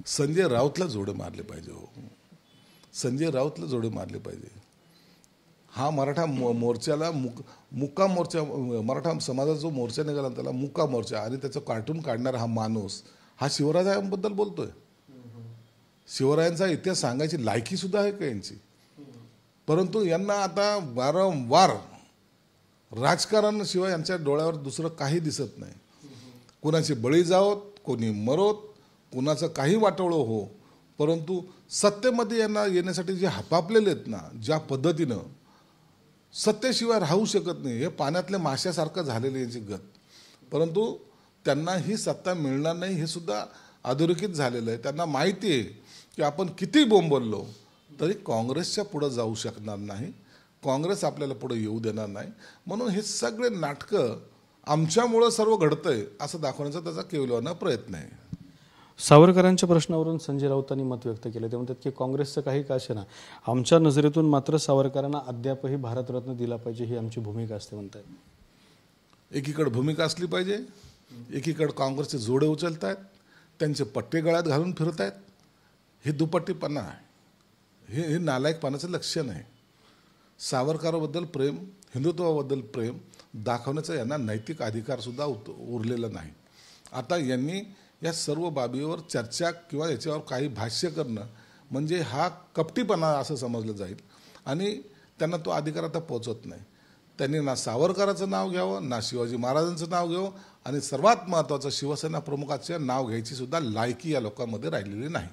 संजय राऊतला जोडे मारले पाहिजे हो. संजय राऊतला जोडे मारले पाहिजे. हा मराठा मोर्चाला मुक्का मोर्चा, मराठा समाजाचा जो मोर्चा निघाला त्याला मुक्का मोर्चा, आणि त्याचं कार्टून काढणारा हा माणूस हा शिवरायांबद्दल बोलतोय. शिवरायांचा इतिहास सांगायची लायकी सुद्धा आहे का यांची? परंतु यांना आता वारंवार राजकारण शिवाय यांच्या डोळ्यावर दुसरं काही दिसत नाही. कुणाचे बळी जावोत, कोणी मरोत, कुणाचं काही वाटोळं हो, परंतु सत्तेमध्ये यांना येण्यासाठी जे हपापलेले आहेत ना, ज्या पद्धतीनं सत्तेशिवाय राहू शकत नाही, हे पाण्यातल्या माशासारखं झालेलं यांची गत. परंतु त्यांना ही सत्ता मिळणार नाही हे सुद्धा अधोरेखित झालेलं आहे. त्यांना माहिती आहे की आपण किती बोंबललो तरी काँग्रेसच्या पुढं जाऊ शकणार नाही, काँग्रेस आपल्याला पुढे येऊ देणार नाही. म्हणून हे सगळे नाटकं आमच्यामुळं सर्व घडतंय असं दाखवण्याचा त्याचा केवलवाना प्रयत्न आहे. सावरकरांच्या प्रश्नावरून संजय राऊतांनी मत व्यक्त केलं. ते म्हणतात की काँग्रेसचं काही का असेना, आमच्या नजरेतून मात्र सावरकरांना अद्यापही भारतरत्न दिला पाहिजे ही आमची भूमिका असते म्हणतात. एकीकडे भूमिका असली पाहिजे, एकीकडे काँग्रेसचे जोडे उचलत आहेत, त्यांचे पट्टे गळ्यात घालून फिरत आहेत. हे दुपट्टीपणा आहे, हे नालायकपणाचं लक्षण आहे. सावरकरांबद्दल प्रेम, हिंदुत्वाबद्दल प्रेम दाखवण्याचा यांना नैतिक अधिकारसुद्धा उरलेला नाही. आता यांनी या सर्व बाबीवर चर्चा किंवा याच्यावर काही भाष्य करणं म्हणजे हा कपटीपणा असं समजलं जाईल, आणि त्यांना तो अधिकार आता पोचत नाही. त्यांनी ना सावरकरांचं नाव घ्यावं, ना शिवाजी महाराजांचं नाव घ्यावं, आणि सर्वात महत्त्वाचं शिवसेना प्रमुखाचं नाव घ्यायची सुद्धा लायकी या लोकांमध्ये राहिलेली नाही.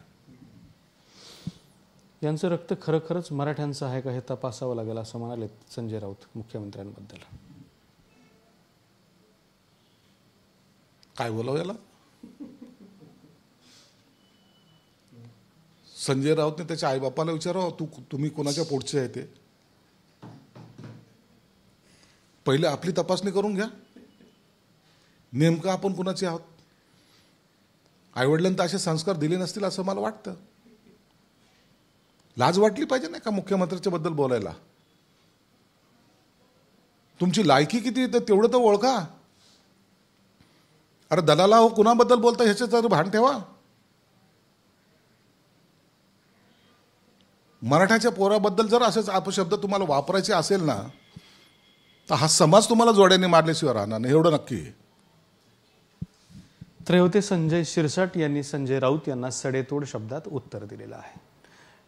यांचं रक्त खरंच मराठ्यांचं आहे का हे तपासावं लागेल असं म्हणाले संजय राऊत मुख्यमंत्र्यांबद्दल. काय बोलावं याला? संजय राऊतने त्याच्या आईबापाला विचारावं, तुम्ही कोणाच्या पोटचे आहे ते? पहिले आपली तपासणी करून घ्या, नेमकं आपण कुणाचे आहोत. आईवडिलांना असे संस्कार दिले नसतील असं मला वाटतं. लाज वाटली पाहिजे नाही का मुख्यमंत्र्याच्या बद्दल बोलायला? तुमची लायकी किती तर तेवढं तर ओळखा. अरे दलाला हो, कुणाबद्दल बोलता ह्याचे तर भान ठेवा. मराठाच्या पोराबद्दल जर असेच अपशब्द तुम्हाला वापरायचे असेल ना, तर हा समाज तुम्हाला जोड्याने मारल्याशिवाय राहणार नाही, एवढं नक्की. तर हे होते संजय शिरसाट यांनी संजय राऊत यांना सडेतोड शब्दात उत्तर दिलेलं आहे.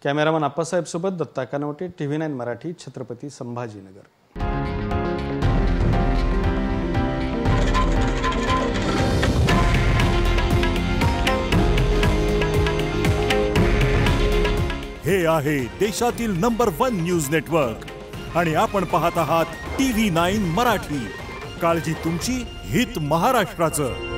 कॅमेरामन आप्पासाहेब सोबत दत्ता कानवटे, TV9 मराठी, छत्रपती संभाजीनगर. हे आहे देशातील नंबर 1 न्यूज नेटवर्क, आणि आपण पाहत आहात TV9 मराठी. काळजी तुमची, हित महाराष्ट्राचं.